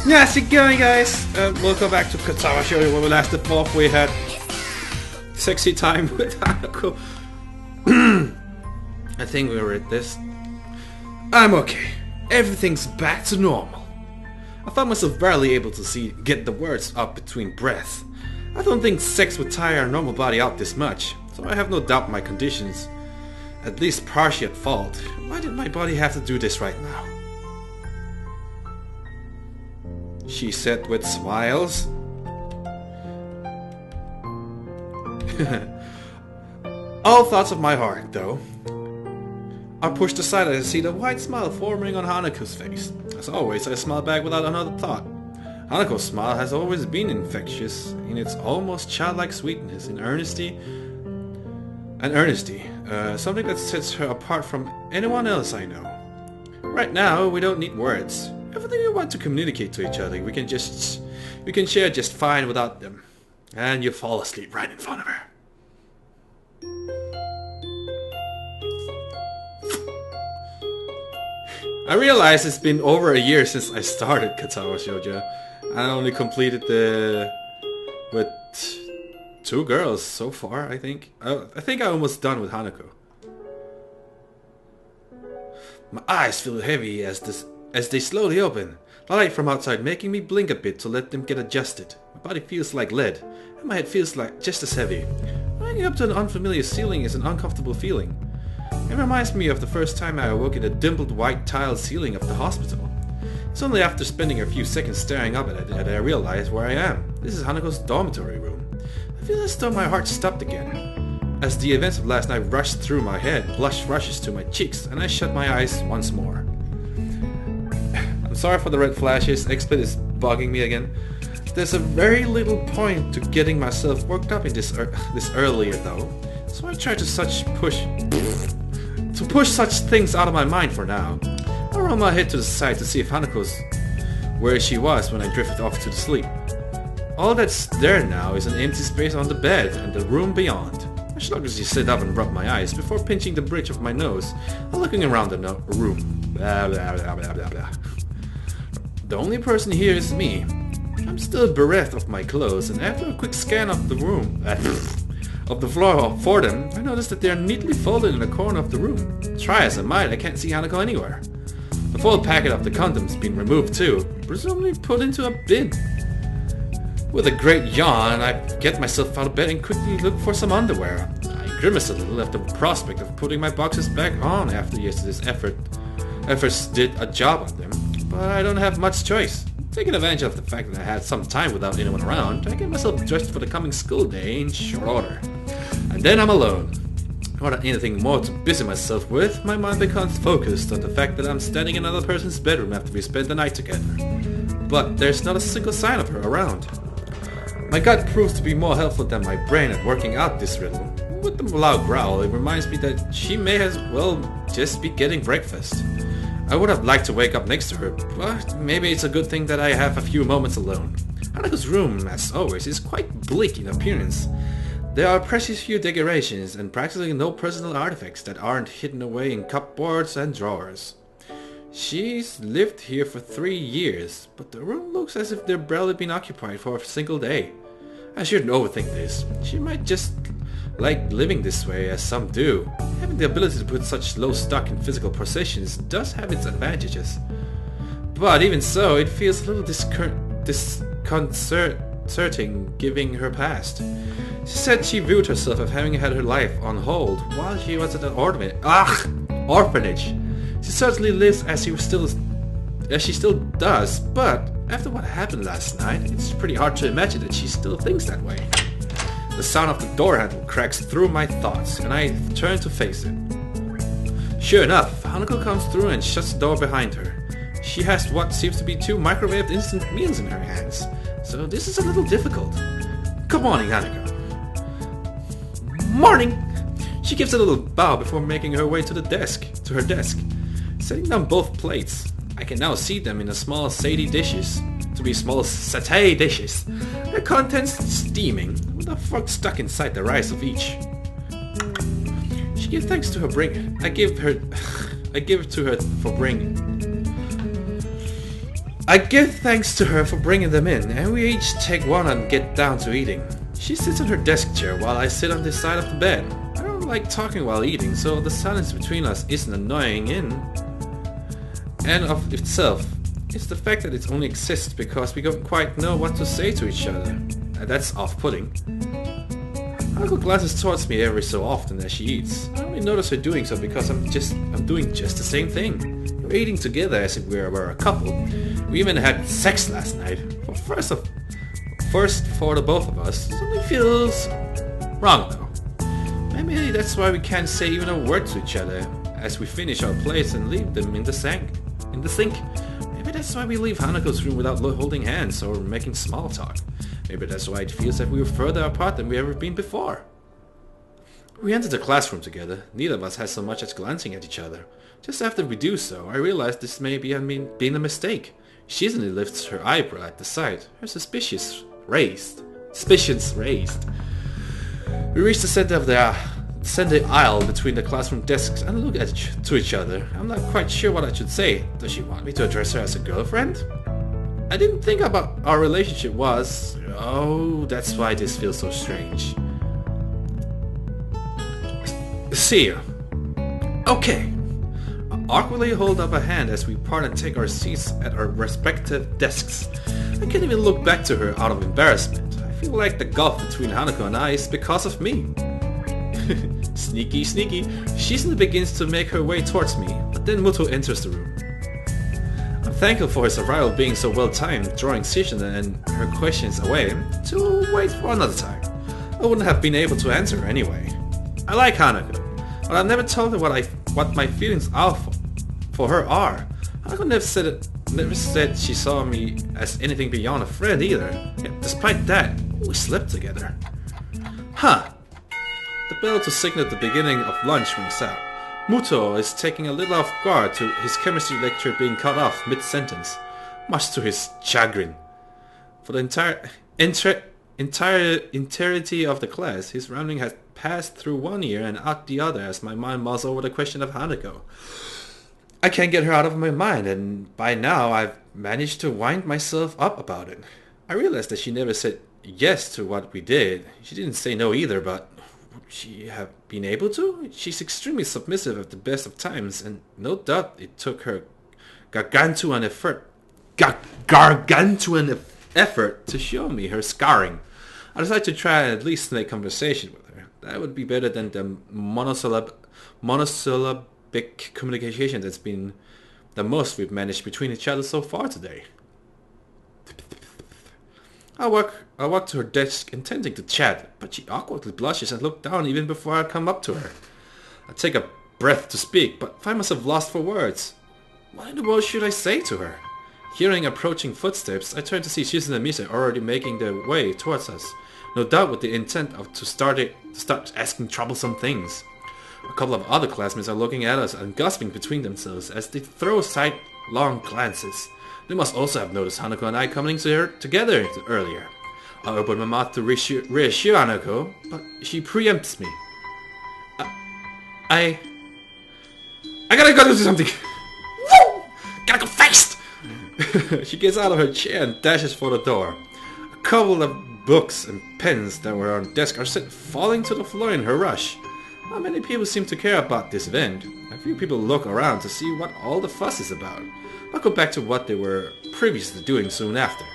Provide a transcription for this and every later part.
How's it going, guys? Welcome back to Katawa Shoujo. When we last left off, we had sexy time with Hanako. I think we were at this. I'm okay. Everything's back to normal. I found myself barely able to get the words up between breaths. I don't think sex would tire a normal body out this much, so I have no doubt my condition's at least partially at fault. Why did my body have to do this right now? She said with smiles. All thoughts of my heart, though, are pushed aside as I see the wide smile forming on Hanako's face. As always, I smile back without another thought. Hanako's smile has always been infectious in its almost childlike sweetness and earnesty, something that sets her apart from anyone else I know. Right now, we don't need words. Everything we want to communicate to each other, we can share just fine without them. And you fall asleep right in front of her. I realize it's been over a year since I started Katawa Shoujo. I only completed with 2 girls so far, I think. I think I'm almost done with Hanako. My eyes feel heavy as they slowly open, the light from outside making me blink a bit to let them get adjusted. My body feels like lead, and my head feels like just as heavy. Waking up to an unfamiliar ceiling is an uncomfortable feeling. It reminds me of the first time I awoke in the dimpled white tiled ceiling of the hospital. It's only after spending a few seconds staring up at it that I realize where I am. This is Hanako's dormitory room. I feel as though my heart stopped again. As the events of last night rushed through my head, blush rushes to my cheeks, and I shut my eyes once more. I'm sorry for the red flashes, XSplit is bugging me again. There's a very little point to getting myself worked up in this earlier though, so I try to push such things out of my mind for now. I roll my head to the side to see if Hanako's where she was when I drifted off to sleep. All that's there now is an empty space on the bed and the room beyond. I sluggishly sit up and rub my eyes before pinching the bridge of my nose and looking around the room. Blah, blah, blah, blah, blah, blah. The only person here is me. I'm still bereft of my clothes, and after a quick scan of the room, of the floor for them, I noticed that they are neatly folded in a corner of the room. Try as I might, I can't see Hanako anywhere. The full packet of the condoms been removed too, presumably put into a bin. With a great yawn, I get myself out of bed and quickly look for some underwear. I grimace a little at the prospect of putting my boxes back on after yesterday's efforts did a job on them, but I don't have much choice. Taking advantage of the fact that I had some time without anyone around, I get myself dressed for the coming school day in short order. And then I'm alone. Without anything more to busy myself with, my mind becomes focused on the fact that I'm standing in another person's bedroom after we spent the night together. But there's not a single sign of her around. My gut proves to be more helpful than my brain at working out this riddle. With the loud growl, it reminds me that she may as well just be getting breakfast. I would have liked to wake up next to her, but maybe it's a good thing that I have a few moments alone. Hanako's room, as always, is quite bleak in appearance. There are precious few decorations and practically no personal artifacts that aren't hidden away in cupboards and drawers. She's lived here for 3 years, but the room looks as if they've barely been occupied for a single day. I shouldn't overthink this. She might just like living this way, as some do. Having the ability to put such low stock in physical possessions does have its advantages. But even so, it feels a little disconcerting given her past. She said she viewed herself as having had her life on hold while she was at an orphanage. She certainly lives as she still does, but after what happened last night, it's pretty hard to imagine that she still thinks that way. The sound of the door handle cracks through my thoughts, and I turn to face it. Sure enough, Hanako comes through and shuts the door behind her. She has what seems to be 2 microwaved instant meals in her hands, so this is a little difficult. Good morning, Hanako. Morning! She gives a little bow before making her way to her desk, setting down both plates. I can now see them in a small satay dishes. Their contents steaming, with a fork stuck inside the rice of each. She gives thanks to her I give it to her for bringing. I give thanks to her for bringing them in, and we each take one and get down to eating. She sits on her desk chair while I sit on this side of the bed. I don't like talking while eating, so the silence between us isn't annoying in and of itself. It's the fact that it only exists because we don't quite know what to say to each other. And that's off-putting. Hanako glances towards me every so often as she eats. I only notice her doing so because I'm doing just the same thing. We're eating together as if we were a couple. We even had sex last night. First for the both of us. Something feels wrong though. Maybe that's why we can't say even a word to each other as we finish our plates and leave them in the sink. Maybe that's why we leave Hanako's room without holding hands or making small talk. Maybe that's why it feels like we were further apart than we ever been before. We entered the classroom together. Neither of us has so much as glancing at each other. Just after we do so, I realize this may be been a mistake. She suddenly lifts her eyebrow at the sight, her suspicions raised. We reach the center of the aisle between the classroom desks and look to each other. I'm not quite sure what I should say. Does she want me to address her as a girlfriend? I didn't think about our relationship was... Oh, that's why this feels so strange. See you. Okay. I awkwardly hold up a hand as we part and take our seats at our respective desks. I can't even look back to her out of embarrassment. I feel like the gulf between Hanako and I is because of me. Sneaky. She suddenly begins to make her way towards me, but then Muto enters the room. I'm thankful for his arrival being so well timed, drawing Shizuna and her questions away to wait for another time. I wouldn't have been able to answer her anyway. I like Hanako, but I've never told her what my feelings for her are. Hanako never said she saw me as anything beyond a friend either. Yet despite that, we slept together. Huh. The bell to signal the beginning of lunch rings out. Muto is taking a little off guard to his chemistry lecture being cut off mid-sentence, much to his chagrin. For the entirety of the class, his rambling has passed through one ear and out the other as my mind mulls over the question of Hanako. I can't get her out of my mind, and by now I've managed to wind myself up about it. I realized that she never said yes to what we did. She didn't say no either, but would she have been able to? She's extremely submissive at the best of times, and no doubt it took her gargantuan effort to show me her scarring. I decided to try and at least make conversation with her. That would be better than the monosyllabic communication that's been the most we've managed between each other so far today. I walk to her desk intending to chat, but she awkwardly blushes and looks down even before I come up to her. I take a breath to speak, but find myself lost for words. What in the world should I say to her? Hearing approaching footsteps, I turn to see Shizuna and Misa already making their way towards us, no doubt with the intent of to start asking troublesome things. A couple of other classmates are looking at us and gossiping between themselves as they throw sidelong glances. They must also have noticed Hanako and I coming together earlier. I open my mouth to reassure Hanako, but she preempts me. I gotta go do something. Woo! Gotta go fast! She gets out of her chair and dashes for the door. A couple of books and pens that were on the desk are falling to the floor in her rush. Not many people seem to care about this event. A few people look around to see what all the fuss is about. I'll go back to what they were previously doing soon after.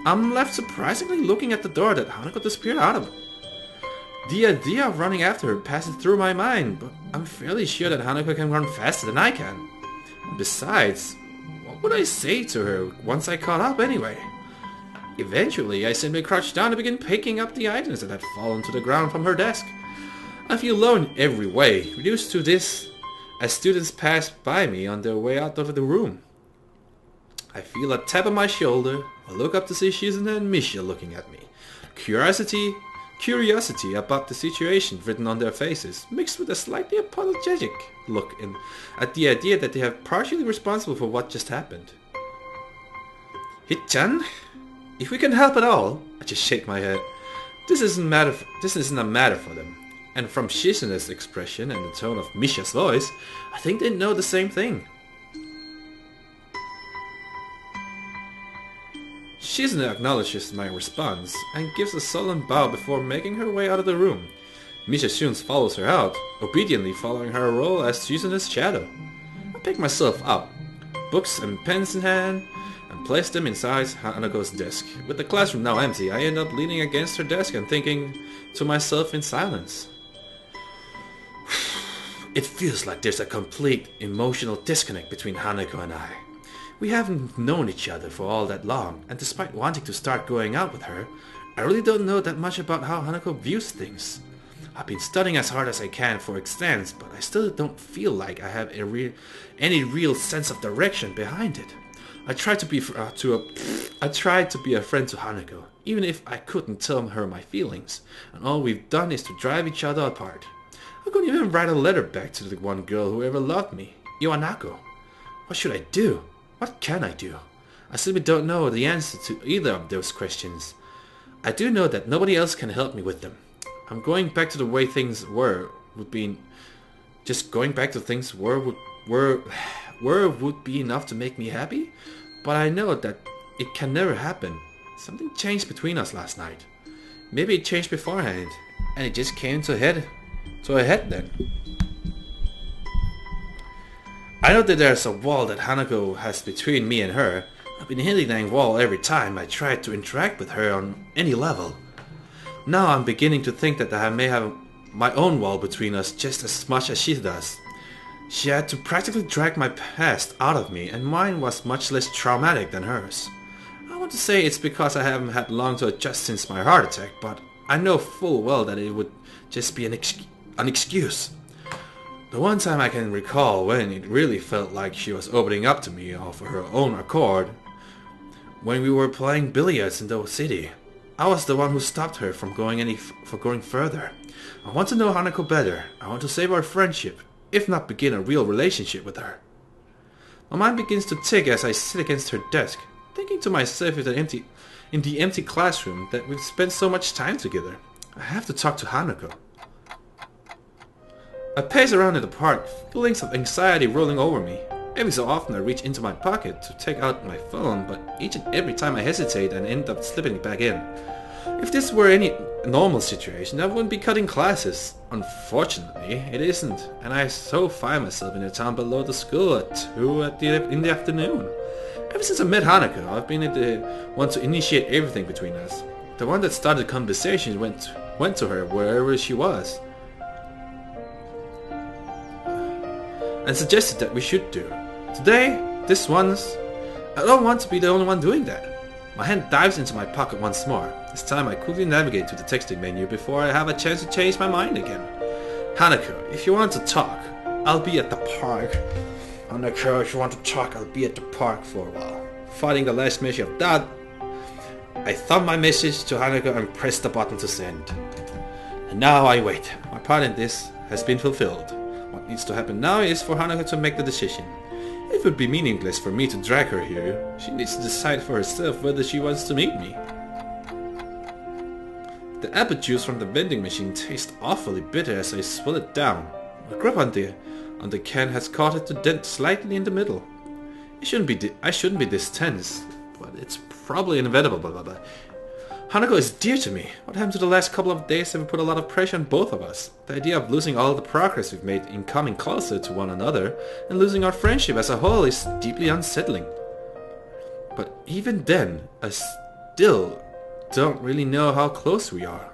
I'm left surprisingly looking at the door that Hanako disappeared out of. The idea of running after her passes through my mind, but I'm fairly sure that Hanako can run faster than I can. And besides, what would I say to her once I caught up anyway? Eventually, I simply crouched down and began picking up the items that had fallen to the ground from her desk. I feel low in every way, reduced to this as students pass by me on their way out of the room. I feel a tap on my shoulder. I look up to see Shizuna and Misha looking at me. Curiosity about the situation written on their faces, mixed with a slightly apologetic look at the idea that they are partially responsible for what just happened. Hit-chan, if we can help at all, I just shake my head. This isn't a matter for them. And from Shizuna's expression and the tone of Misha's voice, I think they know the same thing. Shizune acknowledges my response and gives a solemn bow before making her way out of the room. Misha Shun follows her out, obediently following her role as Shizune's shadow. I pick myself up, books and pens in hand, and place them inside Hanako's desk. With the classroom now empty, I end up leaning against her desk and thinking to myself in silence. It feels like there's a complete emotional disconnect between Hanako and I. We haven't known each other for all that long, and despite wanting to start going out with her, I really don't know that much about how Hanako views things. I've been studying as hard as I can for exams, but I still don't feel like I have any real sense of direction behind it. I tried to be a friend to Hanako, even if I couldn't tell her my feelings, and all we've done is to drive each other apart. I couldn't even write a letter back to the one girl who ever loved me, Hanako. What should I do? What can I do? I simply don't know the answer to either of those questions. I do know that nobody else can help me with them. I'm going back to the way things were would be enough to make me happy, but I know that it can never happen. Something changed between us last night. Maybe it changed beforehand, and it just came to a head then. I know that there's a wall that Hanako has between me and her. I've been hitting that wall every time I tried to interact with her on any level. Now I'm beginning to think that I may have my own wall between us just as much as she does. She had to practically drag my past out of me, and mine was much less traumatic than hers. I want to say it's because I haven't had long to adjust since my heart attack, but I know full well that it would just be an excuse. The one time I can recall when it really felt like she was opening up to me of her own accord, when we were playing billiards in the city. I was the one who stopped her from going further. I want to know Hanako better. I want to save our friendship, if not begin a real relationship with her. My mind begins to tick as I sit against her desk, thinking to myself in the empty classroom that we've spent so much time together. I have to talk to Hanako. I pace around in the park, feelings of anxiety rolling over me. Every so often I reach into my pocket to take out my phone, but each and every time I hesitate and end up slipping it back in. If this were any normal situation, I wouldn't be cutting classes. Unfortunately, it isn't, and I so find myself in a town below the school at 2 in the afternoon. Ever since I met Hanako, I've been the one to initiate everything between us. The one that started conversations went to her wherever she was, and suggested that we should do. Today, this once, I don't want to be the only one doing that. My hand dives into my pocket once more. This time I quickly navigate to the texting menu before I have a chance to change my mind again. Hanako, if you want to talk, I'll be at the park. Hanako, if you want to talk, I'll be at the park for a while. Finding the last message of that, I thumb my message to Hanako and press the button to send. And now I wait. My part in this has been fulfilled. What needs to happen now is for Hanako to make the decision. It would be meaningless for me to drag her here. She needs to decide for herself whether she wants to meet me. The apple juice from the vending machine tastes awfully bitter as I swallow it down. My grip on the can has caught it to dent slightly in the middle. I shouldn't be this tense, but it's probably inevitable. Hanako is dear to me. What happened to the last couple of days have put a lot of pressure on both of us. The idea of losing all the progress we've made in coming closer to one another and losing our friendship as a whole is deeply unsettling. But even then, I still don't really know how close we are.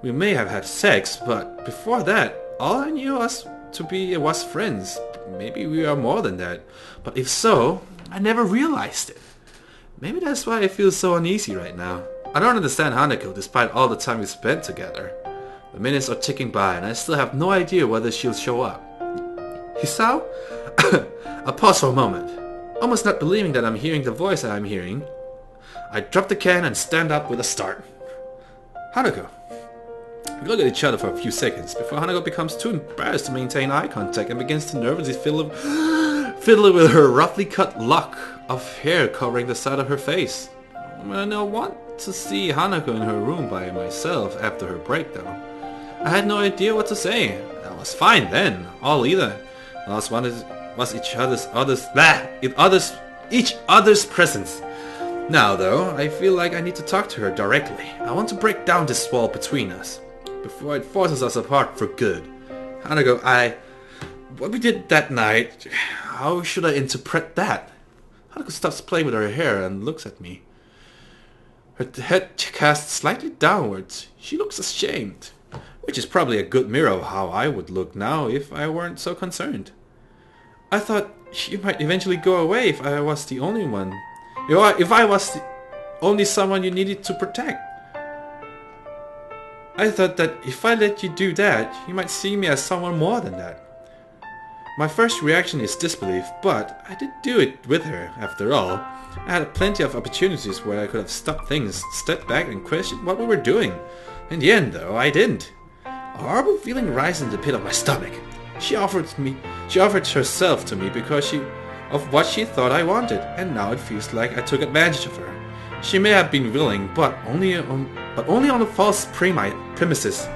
We may have had sex, but before that, all I knew us to be was friends. Maybe we are more than that. But if so, I never realized it. Maybe that's why I feel so uneasy right now. I don't understand Hanako despite all the time we spent together. The minutes are ticking by and I still have no idea whether she'll show up. Hisao? I pause for a moment, almost not believing that I'm hearing the voice that I'm hearing. I drop the can and stand up with a start. Hanako. We look at each other for a few seconds before Hanako becomes too embarrassed to maintain eye contact and begins to nervously fiddle with her roughly cut lock of hair covering the side of her face. I don't want to see Hanako in her room by myself after her breakdown. I had no idea what to say. I was fine then. All either was each other's presence. Now though, I feel like I need to talk to her directly. I want to break down this wall between us, before it forces us apart for good. Hanako, what we did that night, how should I interpret that? Hanako stops playing with her hair and looks at me. Her head cast slightly downwards. She looks ashamed, which is probably a good mirror of how I would look now if I weren't so concerned. I thought you might eventually go away if I was the only one. If I was the only someone you needed to protect. I thought that if I let you do that, you might see me as someone more than that. My first reaction is disbelief, but I did do it with her, after all. I had plenty of opportunities where I could have stopped things, stepped back and questioned what we were doing. In the end, though, I didn't. A horrible feeling rises in the pit of my stomach. She offered herself to me because of what she thought I wanted, and now it feels like I took advantage of her. She may have been willing, but only on a false premises.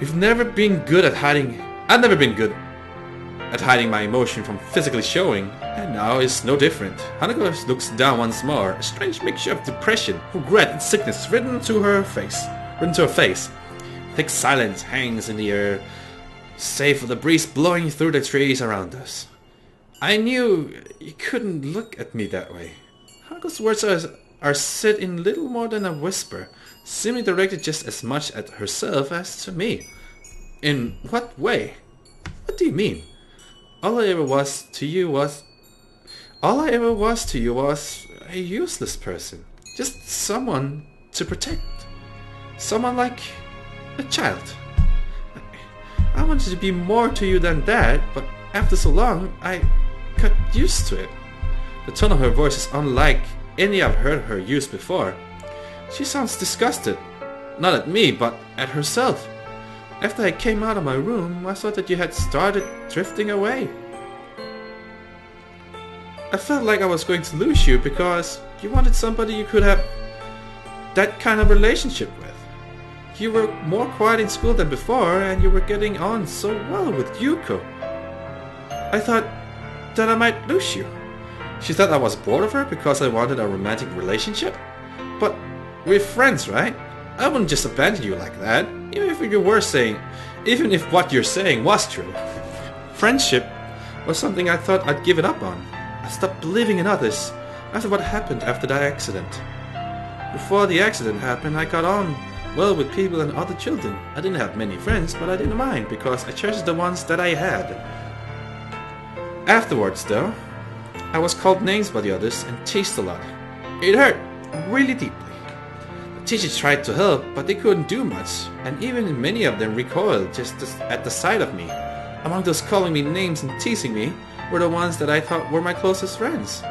I've never been good at hiding my emotion from physically showing, and now it's no different. Hanako looks down once more, a strange mixture of depression, regret, and sickness written to her face. Thick silence hangs in the air, save for the breeze blowing through the trees around us. I knew you couldn't look at me that way. Hanako's words are said in little more than a whisper, seemingly directed just as much at herself as to me. In what way? What do you mean? All I ever was to you was a useless person. Just someone to protect. Someone like a child. I wanted to be more to you than that, but after so long, I got used to it. The tone of her voice is unlike any I've heard her use before. She sounds disgusted. Not at me, but at herself. After I came out of my room, I thought that you had started drifting away. I felt like I was going to lose you because you wanted somebody you could have that kind of relationship with. You were more quiet in school than before, and you were getting on so well with Yuko. I thought that I might lose you. She thought I was bored of her because I wanted a romantic relationship? But we're friends, right? I wouldn't just abandon you like that, even if what you're saying was true. Friendship was something I thought I'd given up on. I stopped believing in others after what happened after that accident. Before the accident happened, I got on well with people and other children. I didn't have many friends, but I didn't mind because I cherished the ones that I had. Afterwards, though, I was called names by the others and teased a lot. It hurt really deeply. The teachers tried to help, but they couldn't do much, and even many of them recoiled just at the sight of me. Among those calling me names and teasing me were the ones that I thought were my closest friends.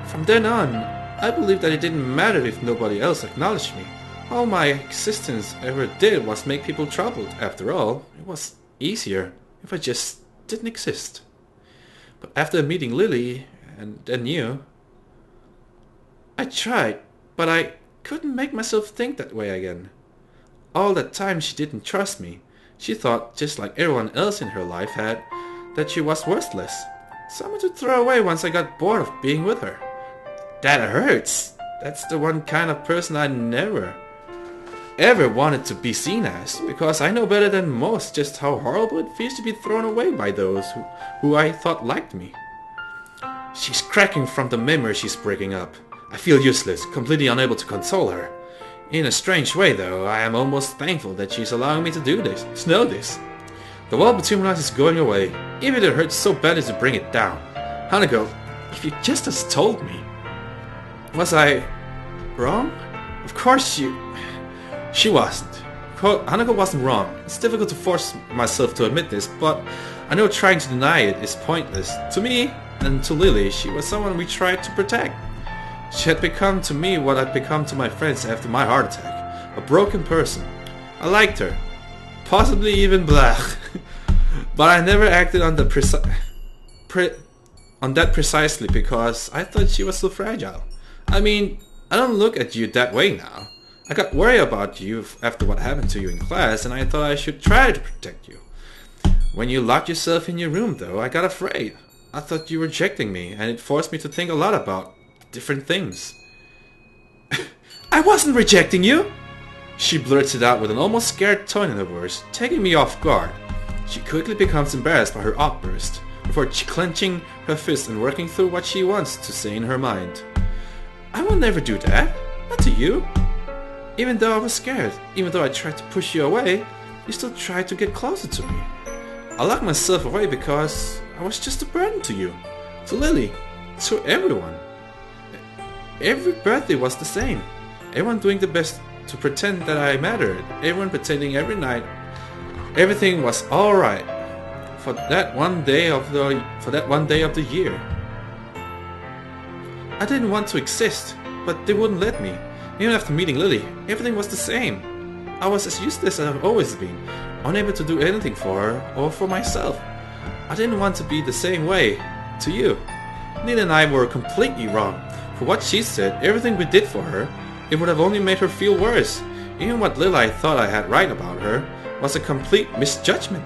From then on, I believed that it didn't matter if nobody else acknowledged me. All my existence ever did was make people troubled. After all, it was easier if I just didn't exist. But after meeting Lily and then you, I tried, but I couldn't make myself think that way again. All that time she didn't trust me. She thought, just like everyone else in her life had, that she was worthless. Someone to throw away once I got bored of being with her. That hurts. That's the one kind of person I never ever wanted to be seen as, because I know better than most just how horrible it feels to be thrown away by those who I thought liked me. She's cracking from the memory she's breaking up. I feel useless, completely unable to console her. In a strange way though, I am almost thankful that she's allowing me to do this, to know this. The wall between us is going away, even if it hurts so badly to bring it down. Hanako, if you just had told me. Was I wrong? Of course she wasn't. Hanako wasn't wrong. It's difficult to force myself to admit this, but I know trying to deny it is pointless. To me, and to Lily, she was someone we tried to protect. She had become to me what I'd become to my friends after my heart attack. A broken person. I liked her. Possibly even blah. But I never acted on that precisely because I thought she was so fragile. I mean, I don't look at you that way now. I got worried about you after what happened to you in class, and I thought I should try to protect you. When you locked yourself in your room though, I got afraid. I thought you were rejecting me, and it forced me to think a lot about different things. I wasn't rejecting you! She blurts it out with an almost scared tone in her voice, taking me off guard. She quickly becomes embarrassed by her outburst, before clenching her fist and working through what she wants to say in her mind. I will never do that. Not to you. Even though I was scared, even though I tried to push you away, you still tried to get closer to me. I locked myself away because I was just a burden to you, to Lily, to everyone. Every birthday was the same. Everyone doing the best to pretend that I mattered. Everyone pretending every night everything was alright. For that one day of the year. I didn't want to exist, but they wouldn't let me. Even after meeting Lily, everything was the same. I was as useless as I've always been, unable to do anything for her or for myself. I didn't want to be the same way to you. Nina and I were completely wrong. For what she said, everything we did for her, it would have only made her feel worse. Even what little I thought I had right about her was a complete misjudgment.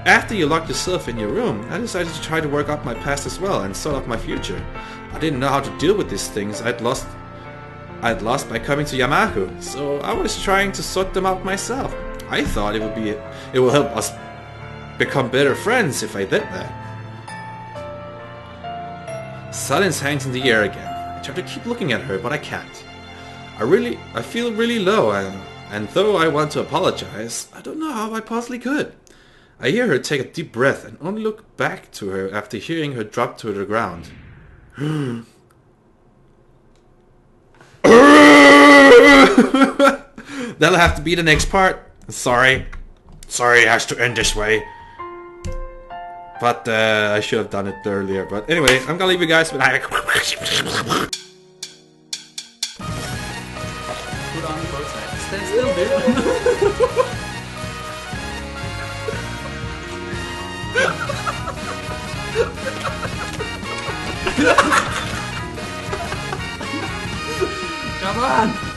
After you locked yourself in your room, I decided to try to work out my past as well and sort out my future. I didn't know how to deal with these things I'd lost by coming to Hanako, so I was trying to sort them out myself. I thought it will help us become better friends if I did that. Silence hangs in the air again. I try to keep looking at her, but I can't. I feel really low, and though I want to apologize, I don't know how I possibly could. I hear her take a deep breath and only look back to her after hearing her drop to the ground. That'll have to be the next part. Sorry it has to end this way. But I should have done it earlier. But anyway, I'm gonna leave you guys with... Put on the boat side. Stand still, dude. Come on!